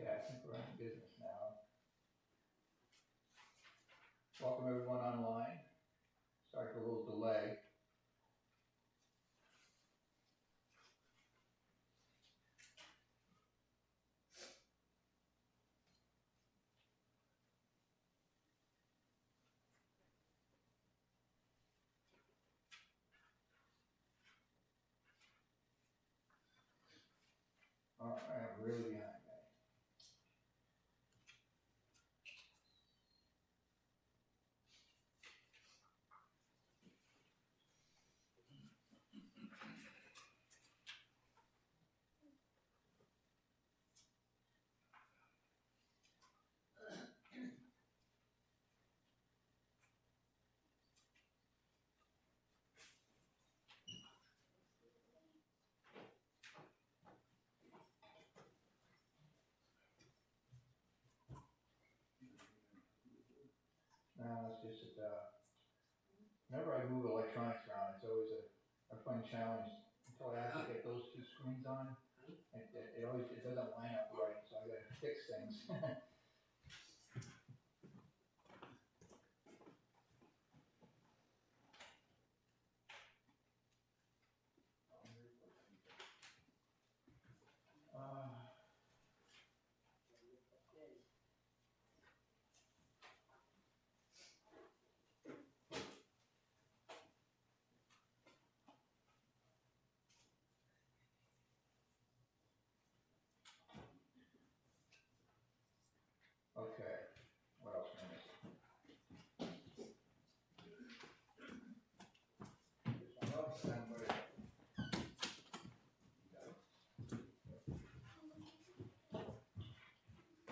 Okay, I think we're in business now. Welcome everyone online. Sorry for a little delay. All right, I'm really behind. Now it's just that whenever I move electronics around, it's always a fun challenge until I actually get those two screens on. It doesn't line up right, so I gotta fix things. uh, okay, what else can I miss? This one up, and then where?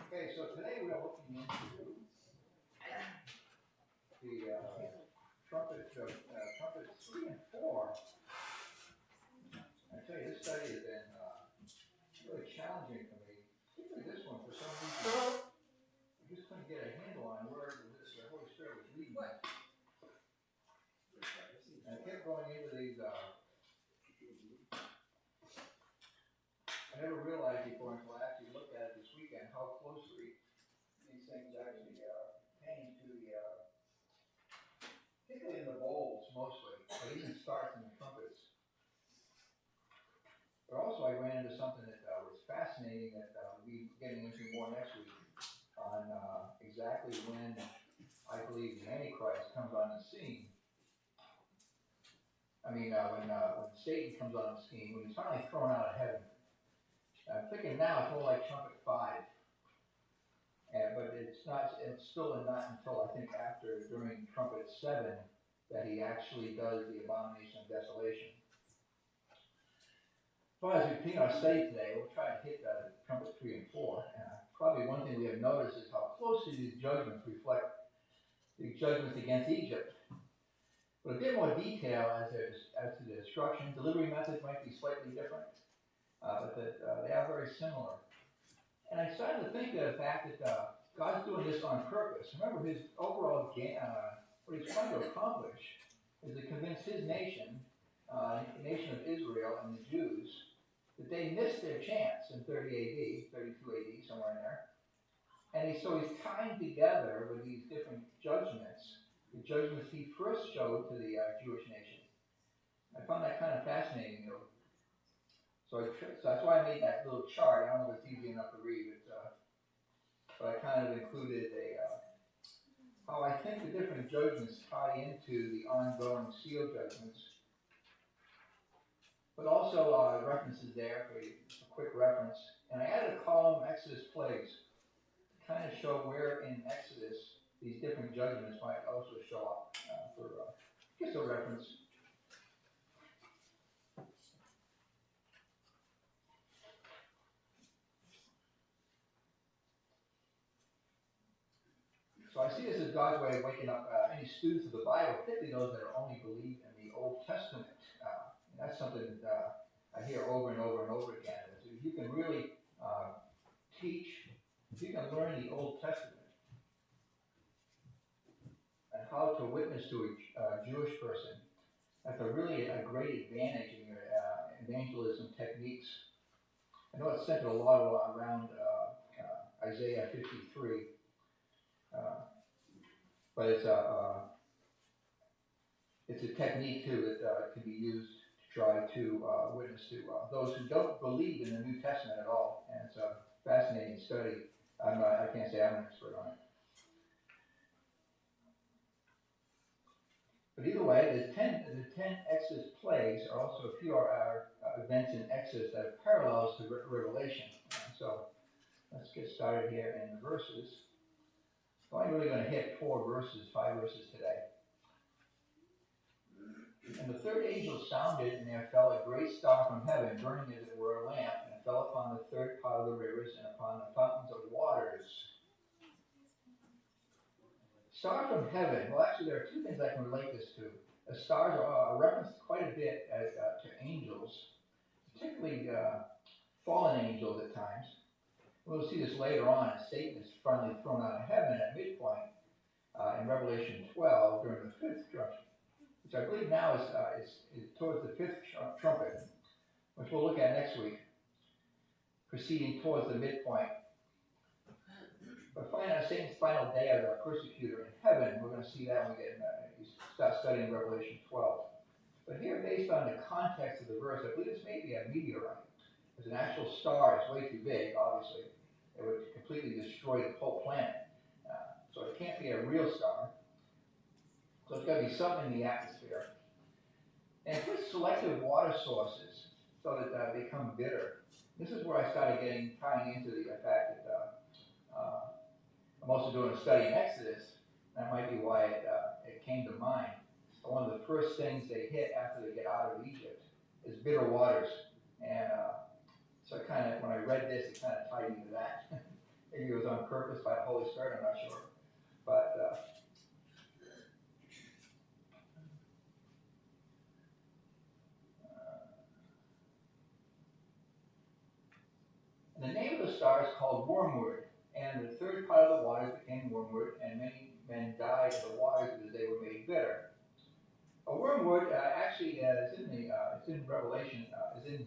Okay, so today we are looking into the Trumpets 3 and 4. I tell you, this study has been really challenging for me, particularly this one. For some reason, I just couldn't get a handle on where the Holy Spirit was leading me. And I kept going into these. I never realized before until I actually looked at it this weekend how closely these things actually pertain to the, particularly in the bowls mostly, but even starts in the trumpets. But also I ran into something that was fascinating that we'll be getting into more next week on exactly when I believe the Antichrist comes on the scene. I mean, when Satan comes on the scene, when he's finally thrown out of heaven. I'm thinking now it's more like Trumpet 5. But it's not. It's still not until I think during Trumpet 7 that he actually does the abomination of desolation. So as we continue our study today, we'll try to hit Trumpets 3 and 4. Probably one thing we have noticed is how closely these judgments reflect the judgments against Egypt. But a bit more detail as to the destruction. Delivery methods might be slightly different, but they are very similar. And I started to think of the fact that God's doing this on purpose. Remember, his overall what he's trying to accomplish is to convince his nation, the nation of Israel and the Jews, that they missed their chance in 30 AD, 32 AD, somewhere in there. And so he's tying together with these different judgments, the judgments he first showed to the Jewish nation. I found that kind of fascinating, you know. So that's why I made that little chart. I don't know if it's easy enough to read, but I kind of included how I think the different judgments tie into the ongoing seal judgments. But also references there for a quick reference. And I added a column, Exodus plagues, to kind of show where in Exodus these different judgments might also show up for just a reference. So I see this as God's way of waking up any students of the Bible, particularly those that only believe in the Old Testament. And that's something that I hear over and over and over again. If you can really teach, if you can learn the Old Testament and how to witness to a Jewish person, that's really a great advantage in your evangelism techniques. I know it's centered a lot around but it's a technique too that can be used to try to witness to those who don't believe in the New Testament at all. And it's a fascinating study. I can't say I'm an expert on it. But either way, the 10 Exodus plagues are also a few of our events in Exodus that have parallels to Revelation. So let's get started here in the verses. I'm only really going to hit 5 verses today. And the third angel sounded, and there fell a great star from heaven, burning as it were a lamp, and it fell upon the third part of the rivers and upon the fountains of waters. Star from heaven. Well, actually, there are two things I can relate this to. Stars are referenced quite a bit to angels, particularly fallen angels at times. We'll see this later on as Satan is finally thrown out of heaven at midpoint in Revelation 12 during the fifth trumpet, which I believe now is towards the fifth trumpet, which we'll look at next week, proceeding towards the midpoint. But find out Satan's final day of our persecutor in heaven. We're going to see that when we start studying Revelation 12. But here, based on the context of the verse, I believe this may be a meteorite. As an actual star, it's way too big, obviously. It would completely destroy the whole planet. So it can't be a real star. So it's got to be something in the atmosphere. And it puts selective water sources so that they become bitter. This is where I started tying into the fact that I'm also doing a study in Exodus. That might be why it came to mind. One of the first things they hit after they get out of Egypt is bitter waters. And so when I read this, it kind of tied into that. Maybe it was on purpose by the Holy Spirit, I'm not sure. But the name of the star is called Wormwood, and the third part of the waters became wormwood, and many men died of the waters because they were made bitter. A wormwood actually is it's in Revelation, is in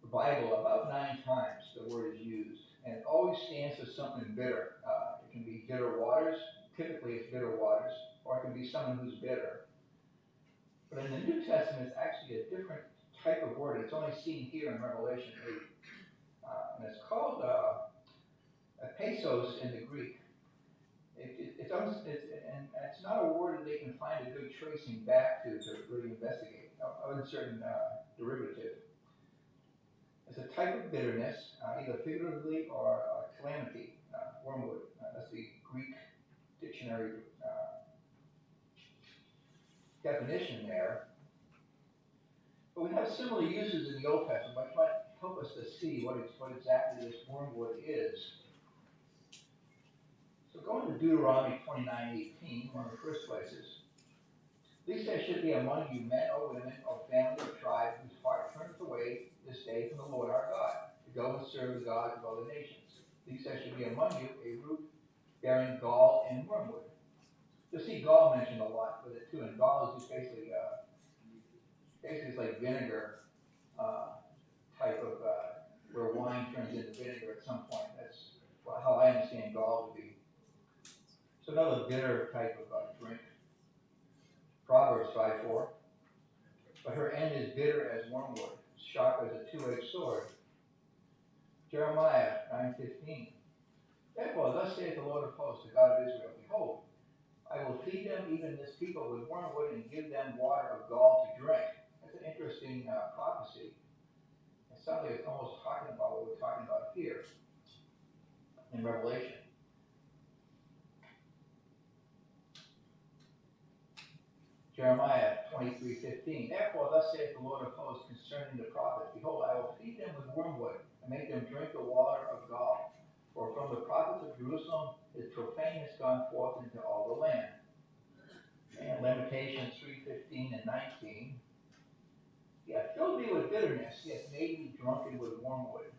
the Bible about 9 times the word is used, and it always stands for something bitter. It can be bitter waters, typically it's bitter waters, or it can be someone who's bitter. But in the New Testament, it's actually a different type of word. It's only seen here in Revelation 8. And it's called pesos in the Greek. It's not a word that they can find a good tracing back to really investigate, other than certain derivative. It's a type of bitterness, either figuratively or calamity, wormwood. That's the Greek dictionary definition there. But we have similar uses in the Old Testament, which might help us to see what exactly this wormwood is. So going to Deuteronomy 29:18, one of the first places. These there should be among you men or women or family or tribe whose heart turneth away this day from the Lord our God, to go and serve the gods of other nations. These there should be among you a root bearing gall and wormwood. You'll see gall mentioned a lot with it too, and gall is just basically it's like vinegar type of where wine turns into vinegar at some point. That's how I understand gall to be. So another bitter type of drink. Proverbs 5:4. But her end is bitter as wormwood, sharp as a two-edged sword. Jeremiah 9:15. Therefore, thus saith the Lord of hosts, the God of Israel, behold, I will feed them, even this people, with wormwood, and give them water of gall to drink. That's an interesting prophecy. It sounds like it's almost talking about what we're talking about here in Revelation. Jeremiah 23:15. Therefore, thus saith the Lord of hosts concerning the prophets, behold, I will feed them with wormwood, and make them drink the water of gall. For from the prophets of Jerusalem his profane has gone forth into all the land. And Lamentations 3:15 and 19. He hath filled me with bitterness, he hath made me drunken with wormwood.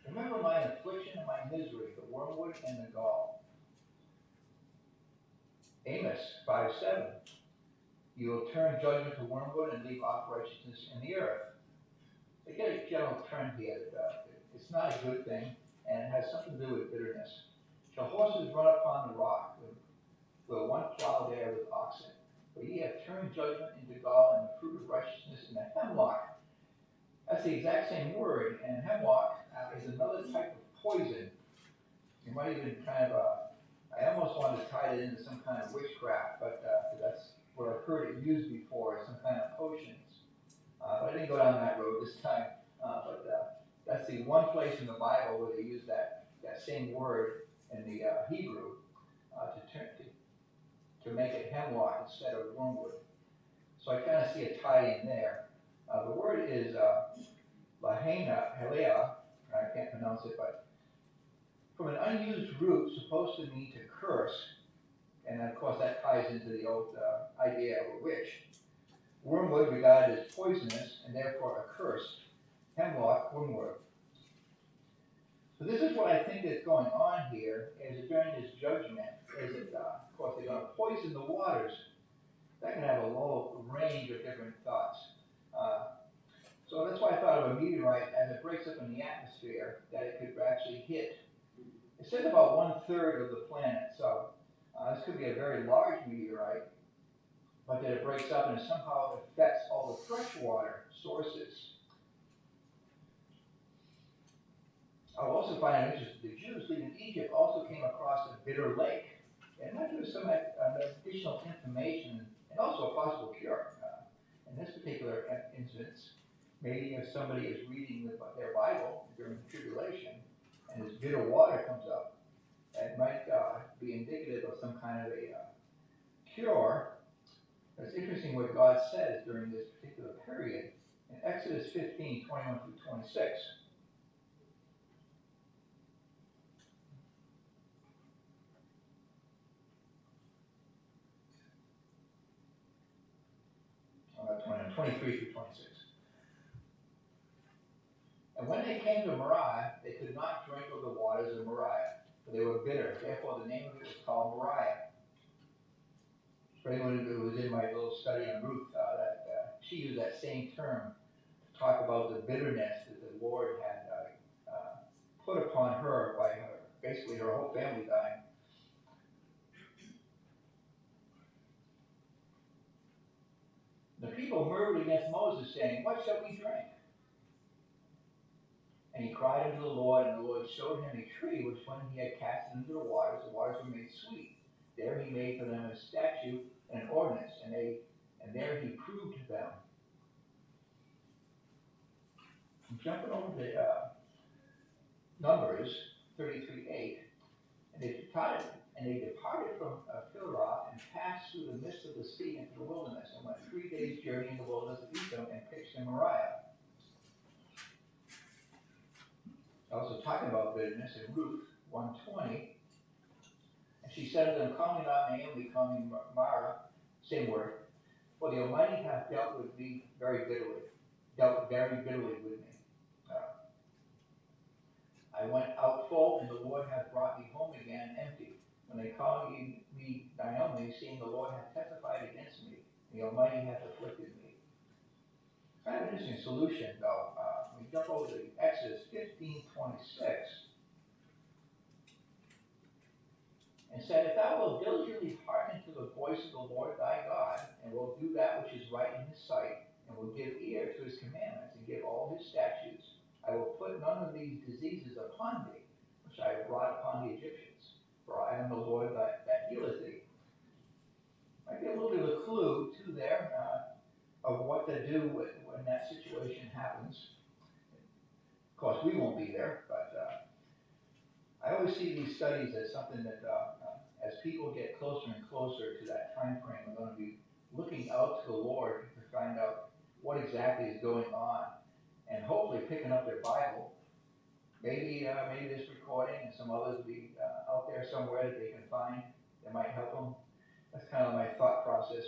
Remember my affliction and my misery, the wormwood and the gall. Amos 5:7. You will turn judgment to wormwood and leave off righteousness in the earth. They get a general trend here that it's not a good thing, and it has something to do with bitterness. The horses run upon the rock, where one plow there with oxen. But ye have turned judgment into gall and the fruit of righteousness into hemlock. That's the exact same word, and hemlock is another type of poison. You might even kind of, I almost wanted to tie it into some kind of witchcraft, but that's what I've heard it used before, some kind of potions. But I didn't go down that road this time. But that's the one place in the Bible where they use that same word in the Hebrew to make it hemlock instead of wormwood. So I kind of see a tie in there. The word is lahena, helea, I can't pronounce it, but from an unused root supposed to mean to curse, and of course that ties into the old idea of a witch. Wormwood regarded as poisonous and therefore accursed. Hemlock, wormwood. So this is what I think is going on here, is that during this judgment, is that, of course, they're going to poison the waters. That can have a whole range of different thoughts. So that's why I thought of a meteorite, as it breaks up in the atmosphere, that it could actually hit. It says about 1/3 of the planet, so this could be a very large meteorite, but that it breaks up and it somehow affects all the freshwater sources. I'll also find it interesting, the Jews leaving Egypt also came across a bitter lake. And that gives some additional information and also a possible cure. In this particular instance, maybe if somebody is reading their Bible during the tribulation and this bitter water comes up, that might be indicative of some kind of a cure. It's interesting what God says during this particular period. In Exodus 15, 21 through 26, uh, 23 through 26. And when they came to Moriah, they could not drink of the waters of Moriah, for they were bitter. Therefore, the name of it was called Moriah. For anyone who was in my little study on Ruth, she used that same term to talk about the bitterness that the Lord had put upon her by basically her whole family dying. The people murmured against Moses, saying, "What shall we drink?" And he cried unto the Lord, and the Lord showed him a tree, which when he had cast it into the waters were made sweet. There he made for them a statute and an ordinance, and there he proved them. Jumping over the Numbers 33:8, and they departed from Philroth and passed through the midst of the sea into the wilderness, and went 3 days' journey in the wilderness of Edom and pitched in Moriah. Also talking about bitterness in Ruth 1:20, and she said to them, "Call me not Naomi, call me Mara," same word, "for the Almighty hath dealt with me very bitterly, dealt very bitterly with me. I went out full, and the Lord hath brought me home again empty. When they called me Naomi, seeing the Lord hath testified against me, the Almighty hath afflicted me." Kind of an interesting solution, though. We jump over to Exodus 15:26. And said, "If thou wilt diligently hearken to the voice of the Lord thy God, and wilt do that which is right in his sight, and will give ear to his commandments, and give all his statutes, I will put none of these diseases upon thee, which I have brought upon the Egyptians. For I am the Lord that healeth thee." Might be a little bit of a clue, too, there, of what to do when that situation happens. Of course, we won't be there, but I always see these studies as something that, as people get closer and closer to that time frame, we're going to be looking out to the Lord to find out what exactly is going on, and hopefully picking up their Bible. Maybe this recording and some others will be out there somewhere that they can find that might help them. That's kind of my thought process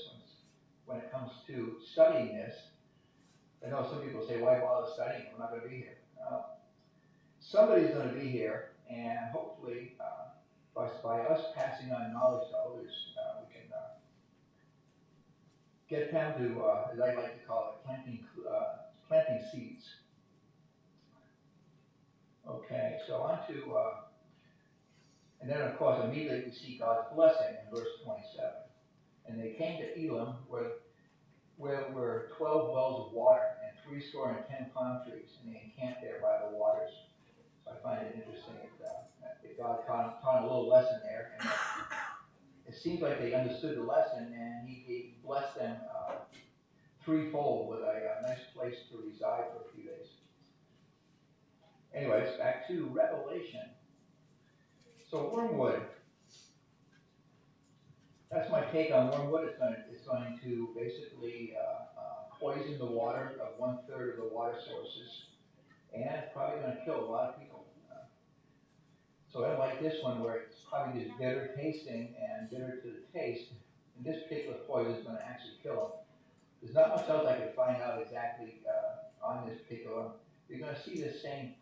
when it comes to studying this. I know some people say, "Why bother studying? We're not going to be here." Somebody's going to be here, and hopefully, by us passing on knowledge to others, we can get them to, as I like to call it, planting seeds. Okay, so on to And then, of course, immediately we see God's blessing in verse 27. And they came to Elam, where were 12 wells of water and 70 palm trees, and they encamped there by the waters. So I find it interesting that God taught a little lesson there, and it seems like they understood the lesson, and He blessed them threefold with a nice place to reside for a few days. Anyways, back to Revelation. So wormwood. That's my take on wormwood. It's going to basically poison the water of 1/3 of the water sources, and it's probably going to kill a lot of people. So I like this one where it's probably just bitter tasting and bitter to the taste. And this particular poison is going to actually kill them. There's not much else I could find out exactly on this particular one. You're going to see the same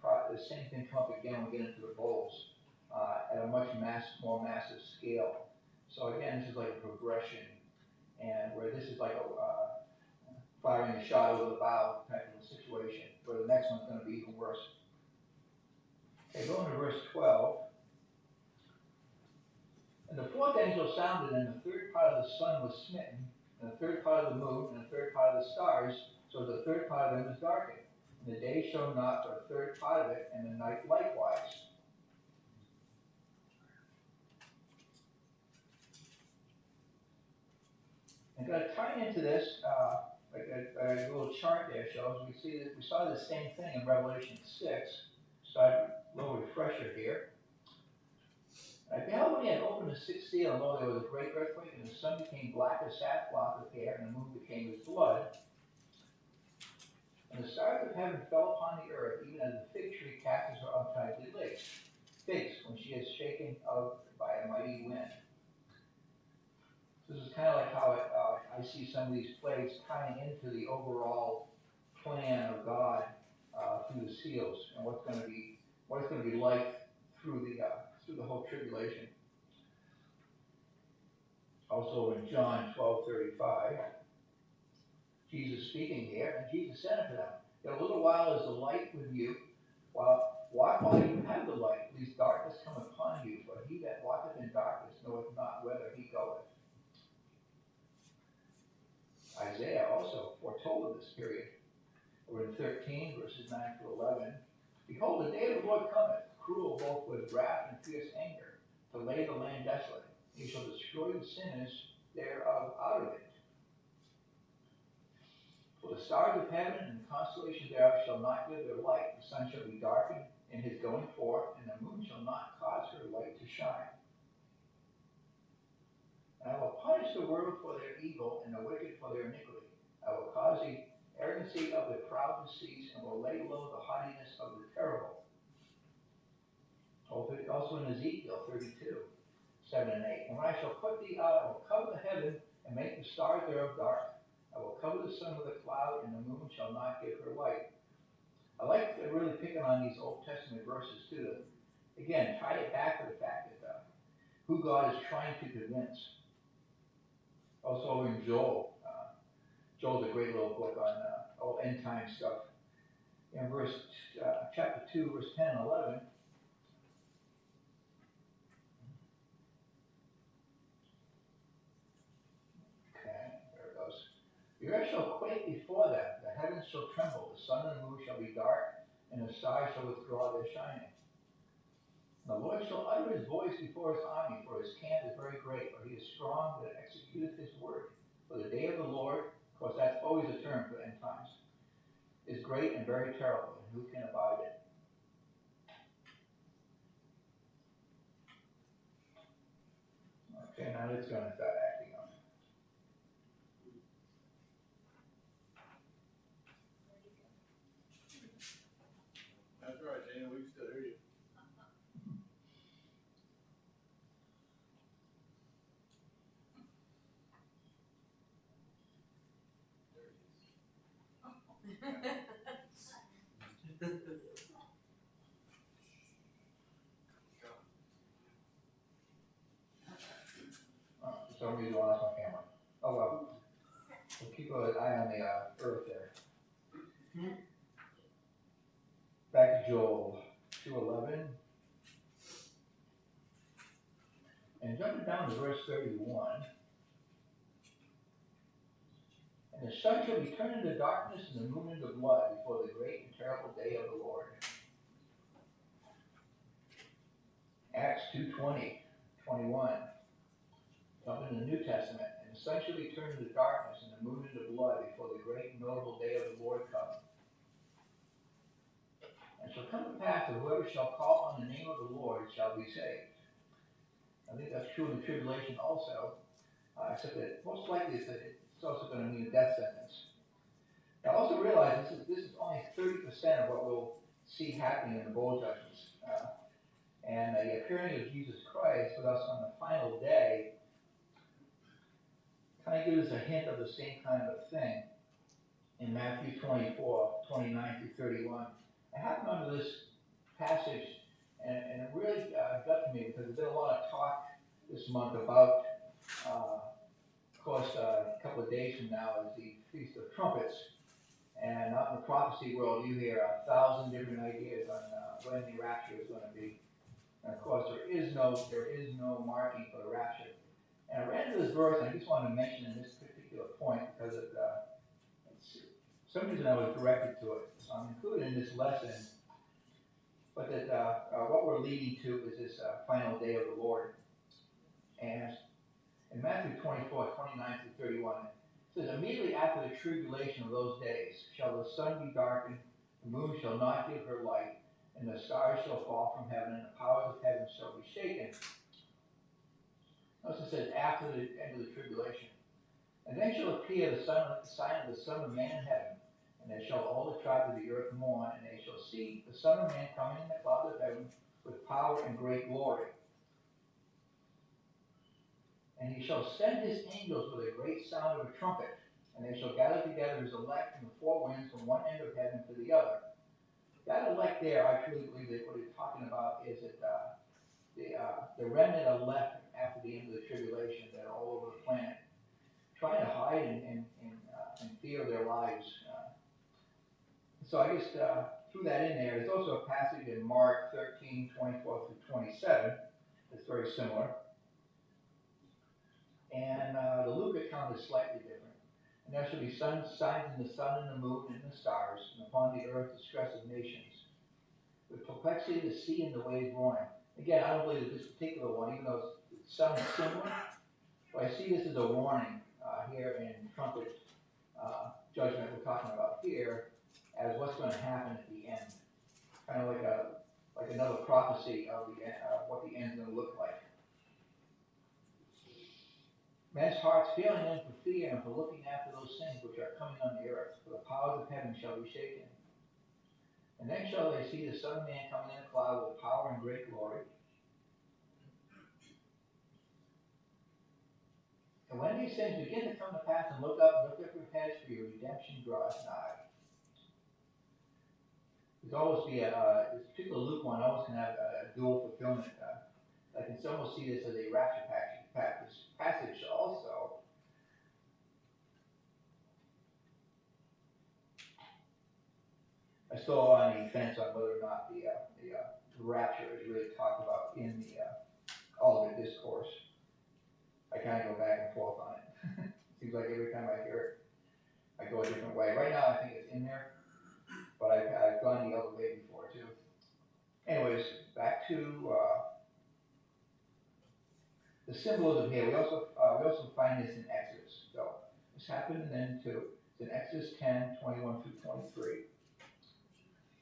thing come up again when we get into the bowls at a much more massive scale. So again, this is like a progression, and where this is like a firing a shot over the bow type of a situation, where the next one's going to be even worse. Okay, going to verse 12. And the fourth angel sounded, and the third part of the sun was smitten, and the third part of the moon, and the third part of the stars, so the third part of them was darkened. And the day shone not for a third part of it, and the night likewise. And going to tie into this, like a little chart there shows, we saw the same thing in Revelation 6. Start a little refresher here. I beheld when he had opened the sixth seal, and lo, there was a great earthquake, and the sun became black as sackcloth of hair, and the moon became as blood. And the stars of heaven fell upon the earth, even as the fig tree catches her untidily figs when she is shaken of by a mighty wind. This is kind of like how I see some of these plagues tying into the overall plan of God through the seals, and what it's going to be like through the whole tribulation. Also in John 12:35, Jesus speaking here, and Jesus said unto them, "In a little while is the light with you, walk while you have the light, lest darkness come upon you, for he that walketh in darkness knoweth not whither he goeth." Isaiah also foretold of this period. We're in 13, verses 9 to 11. "Behold, the day of the Lord cometh, cruel both with wrath and fierce anger, to lay the land desolate. He shall destroy the sinners thereof out of it. For the stars of heaven and the constellations thereof shall not give their light. The sun shall be darkened in his going forth, and the moon shall not cause her light to shine. And I will punish the world for their evil, and the wicked for their iniquity. I will cause the arrogancy of the proud to cease, and will lay low the haughtiness of the terrible." Also in Ezekiel 32, 7 and 8. "And when I shall put thee out, I will cover the heaven, and make the stars thereof dark. I will cover the sun with a cloud, and the moon shall not give her light." I like really picking on these Old Testament verses too. Again, tie it back to the fact that who God is trying to convince. Also in Joel. Joel's a great little book on all end time stuff. In chapter 2, verse 10 and 11. Okay, there it goes. "The earth shall quake before them, the heavens shall tremble, the sun and the moon shall be dark, and the stars shall withdraw their shining. And the Lord shall utter his voice before his army, for his camp is very great, for he is strong that executeth his word. For the day of the Lord," of course that's always a term for end times, "is great and very terrible, and who can abide it?" Okay, now it's going to start acting up. That's right, Dana, we can still hear you. For some reason I lost my camera. Oh well. We'll keep an eye on the earth there. Back to Joel 2:11. And jumping down to verse 31, and the sun shall be turned into darkness and the moon into blood before the great and terrible day of the Lord. Acts 2:20, 21. Jump into the New Testament. And the sun shall be turned into darkness and the moon into blood before the great and notable day of the Lord come. And it shall come to pass that whoever shall call on the name of the Lord shall be saved. I think that's true in the tribulation also, except that most likely it's also going to mean a death sentence. Now also realize this is only 30% of what we'll see happening in the bowl judgments. And the appearing of Jesus Christ with us on the final day kind of gives us a hint of the same kind of thing in Matthew 24, 29 through 31. I happened onto this passage, and it really got to me because there's been a lot of talk this month about, of course, a couple of days from now is the Feast of Trumpets. And out in the prophecy world, you hear 1,000 different ideas on when the rapture is going to be. And of course, there is no marking for the rapture. And I read into this verse, and I just wanted to mention in this particular point because it's some reason I was directed to it. So I'm included in this lesson, but that what we're leading to is this final day of the Lord. And in Matthew 24, 29 through 31, it says, immediately after the tribulation of those days shall the sun be darkened, the moon shall not give her light, and the stars shall fall from heaven, and the powers of heaven shall be shaken. Notice it says after the end of the tribulation. And then shall appear the sign of the Son of Man in heaven, and there shall all the tribes of the earth mourn, and they shall see the Son of Man coming in the clouds of heaven with power and great glory. And he shall send his angels with a great sound of a trumpet, and they shall gather together his elect from the four winds from one end of heaven to the other. That elect there, I truly believe that what he's talking about is that the remnant are left after the end of the tribulation that are all over the planet, trying to hide and fear their lives. So I just threw that in there. There's also a passage in Mark 13, 24 through 27 that's very similar. And the Luke account is slightly different. And there shall be signs in the sun and the moon and the stars, and upon the earth distress of nations, with perplexity of the sea and the waves roaring. Again, I don't believe that this particular one, even though it sounds similar, but I see this as a warning here in Trumpet judgment we're talking about here, as what's going to happen at the end. Kind of like another prophecy of what the end's going to look like. Men's hearts failing them for fear and for looking after those things which are coming on the earth, for the powers of heaven shall be shaken. And then shall they see the Son of Man coming in a cloud with power and great glory. And when these things begin to come to pass, and look up your heads, for your redemption draweth nigh. There's always be this particular Luke one always can have a dual fulfillment. I can almost see this as a rapture passage also. I still on the fence on whether or not the rapture is really talked about in the Olivet Discourse. I kind of go back and forth on it. Seems like every time I hear it, I go a different way. Right now I think it's in there, but I've gone the other way before too. Anyways, back to the symbolism here. We also find this in Exodus. So this happened then too. It's in Exodus 10, 21 through 23.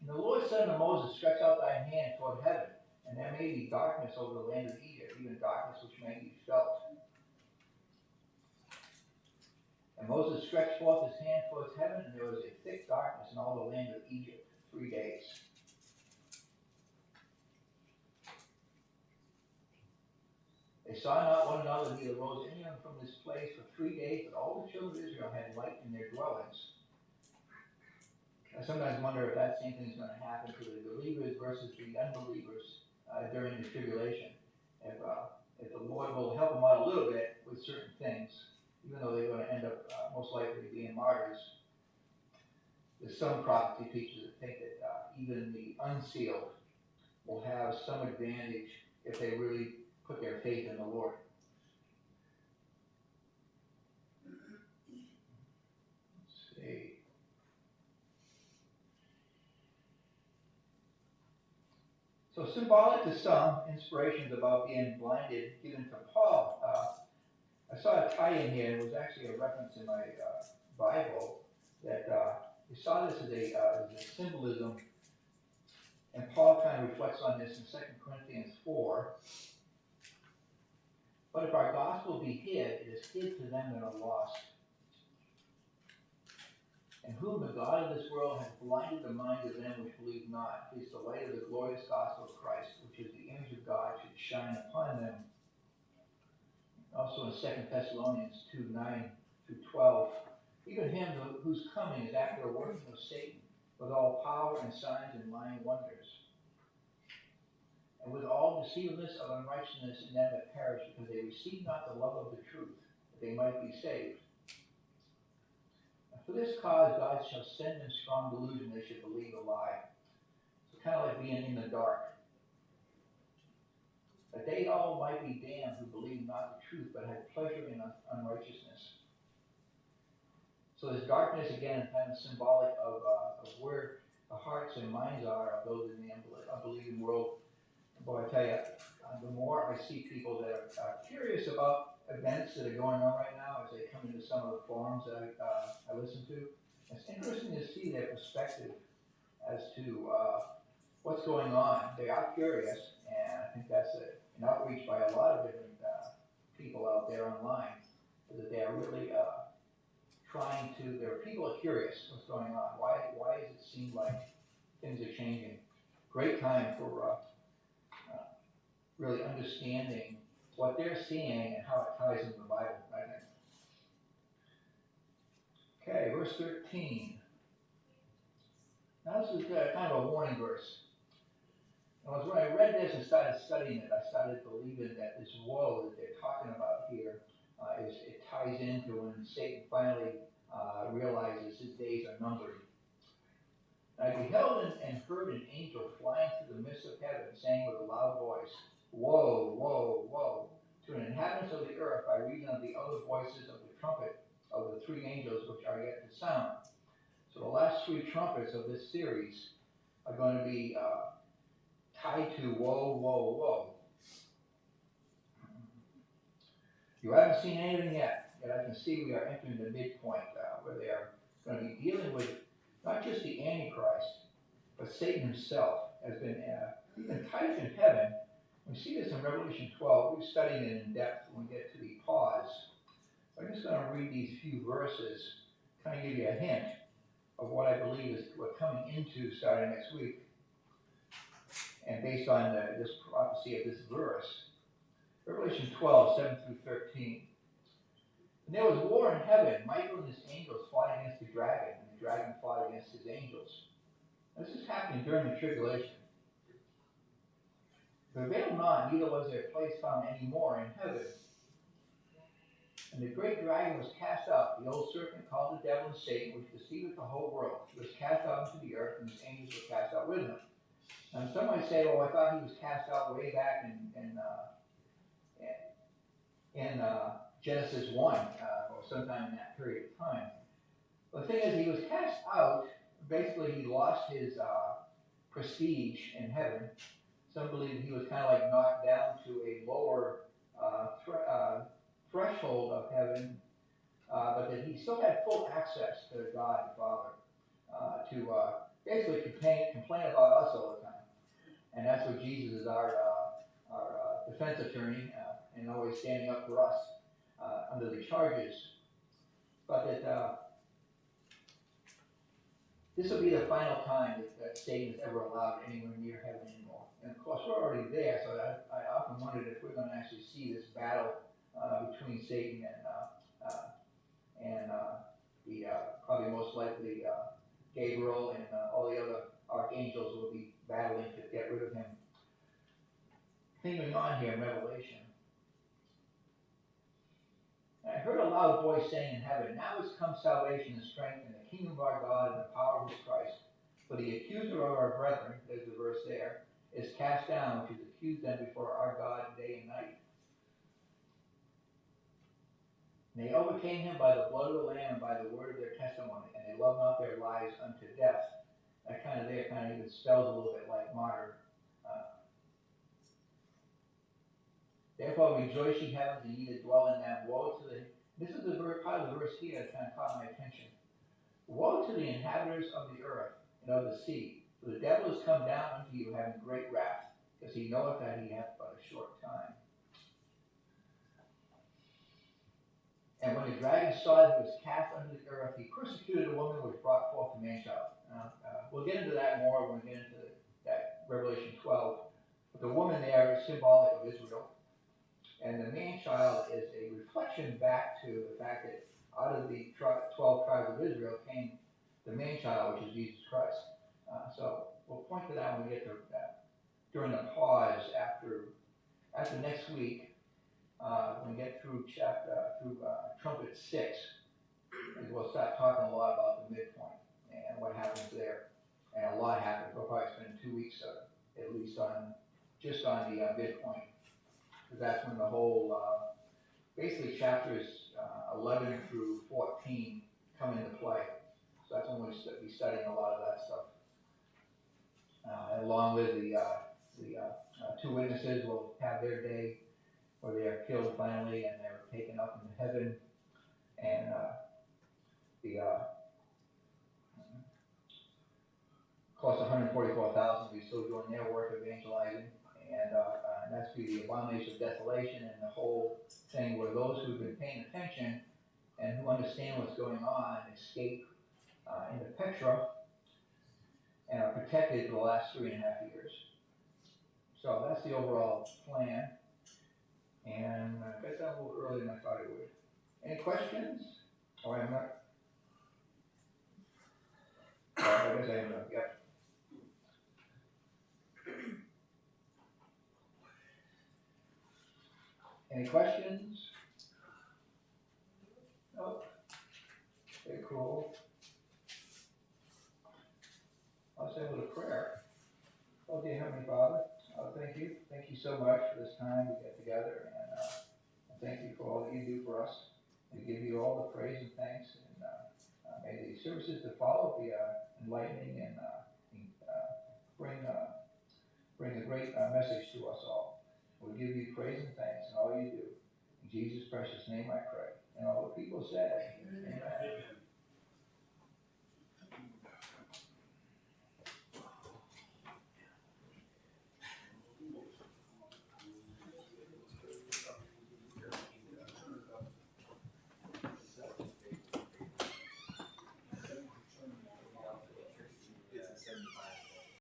And the Lord said unto Moses, stretch out thy hand toward heaven, and there may be darkness over the land of Egypt, even darkness which may be felt. And Moses stretched forth his hand towards heaven, and there was a thick darkness in all the land of Egypt 3 days. They saw not one another, neither rose anyone from this place for 3 days, but all the children of Israel had light in their dwellings. I sometimes wonder if that same thing is going to happen to the believers versus the unbelievers during the tribulation. If the Lord will help them out a little bit with certain things, even though they're going to end up most likely being martyrs. There's some prophecy teachers that think that even the unsealed will have some advantage if they really put their faith in the Lord. Let's see. So symbolic to some, inspirations about being blinded given to Paul. I saw a tie-in here. It was actually a reference in my Bible that you saw this as a symbolism, and Paul kind of reflects on this in 2 Corinthians 4. But if our gospel be hid, it is hid to them that are lost, and whom the God of this world has blinded the minds of them which believe not, lest the light of the glorious gospel of Christ, which is the image of God, should shine upon them. Also in 2 Thessalonians 2:9 through 12, even him whose coming is after a working of Satan, with all power and signs and lying wonders, and with all deceitfulness of unrighteousness in them that perish, because they receive not the love of the truth, that they might be saved. And for this cause God shall send them strong delusion, they should believe a lie. So kind of like being in the dark. That they all might be damned who believe not the truth, but had pleasure in unrighteousness. So this darkness, again, is kind of symbolic of where the hearts and minds are of those in the unbelieving world. Boy, I tell you, the more I see people that are curious about events that are going on right now as they come into some of the forums that I listen to, it's interesting to see their perspective as to what's going on. They are curious, and I think that's an outreach by a lot of different people out there online, that they are really people are curious what's going on. Why does it seem like things are changing? Great time for really understanding what they're seeing and how it ties into the Bible, I think. Okay, verse 13. Now this is kind of a warning verse. And when I read this and started studying it, I started believing that this woe that they're talking about here it ties into when Satan finally realizes his days are numbered. And I beheld and heard an angel flying through the midst of heaven, saying with a loud voice, "Woe, woe, woe, to the inhabitants of the earth by reason of the other voices of the trumpet of the three angels which are yet to sound." So the last three trumpets of this series are going to be tied to woe, woe, woe. You haven't seen anything yet, yet I can see we are entering the midpoint where they are going to be dealing with not just the Antichrist, but Satan himself has been tied in heaven. We see this in Revelation 12. We've studied it in depth when we get to the pause. I'm just going to read these few verses, kind of give you a hint of what I believe is we're coming into starting next week. And based on this prophecy of this verse, Revelation 12, 7 through 13. And there was war in heaven. Michael and his angels fought against the dragon, and the dragon fought against his angels. This is happening during the tribulation. Prevailed not, neither was their place found any more in heaven. And the great dragon was cast out, the old serpent called the devil and Satan, which deceiveth the whole world. He was cast out into the earth, and his angels were cast out with him. Now some might say, well, I thought he was cast out way back in Genesis 1, or sometime in that period of time. But the thing is, he was cast out. Basically, he lost his prestige in heaven. Some believe he was kind of like knocked down to a lower threshold of heaven, but that he still had full access to God the Father to basically complain about us all the time. And that's what Jesus is our defense attorney and always standing up for us under the charges. But that this will be the final time that Satan is ever allowed anywhere near heaven anymore. And of course, we're already there, so I often wondered if we're going to actually see this battle between Satan and the probably most likely Gabriel and all the other archangels will be battling to get rid of him. Continuing on here in Revelation. And I heard a loud voice saying in heaven, "Now is come salvation and strength and the kingdom of our God and the power of his Christ. For the accuser of our brethren," there's the verse there, is cast down, which has accused them before our God day and night. And they overcame him by the blood of the Lamb and by the word of their testimony, and they loved not their lives unto death. That kind of there kind of even spells a little bit like martyr. Therefore rejoice, ye heavens, and ye that dwell in them. Woe to the... This is the part of the verse here that kind of caught my attention. Woe to the inhabitants of the earth and of the sea, for the devil is come down unto you having great wrath, because he knoweth that he hath but a short time. And when the dragon saw that he was cast unto the earth, he persecuted the woman which brought forth the man-child. We'll get into that more when we get into that Revelation 12. But the woman there is symbolic of Israel. And the man-child is a reflection back to the fact that out of the 12 tribes of Israel came the man-child, which is Jesus Christ. So we'll point to that when we get to that. During the pause after next week, when we get through Trumpet 6, and we'll start talking a lot about the midpoint and what happens there. And a lot happens. We'll probably spend 2 weeks at least on the midpoint. Because that's when the whole, basically chapters 11 through 14 come into play. So that's when we'll be studying a lot of that stuff. Along with the two witnesses will have their day where they are killed finally and they're taken up into heaven. And close to 144,000 be still doing their work evangelizing. And that's the abomination of desolation and the whole thing where those who've been paying attention and who understand what's going on escape into Petra and are protected for the last 3.5 years. So that's the overall plan. And I guess that a little earlier than I thought it would. Any questions? Oh, I'm not. I guess I am. Yep. Any questions? No? Very cool. I'll say with a prayer. Oh, dear Heavenly Father, thank you. Thank you so much for this time we get together. And thank you for all that you do for us. We give you all the praise and thanks. And may the services that follow be enlightening and bring a great message to us all. We give you praise and thanks in all you do. In Jesus' precious name I pray. And all the people said, Amen.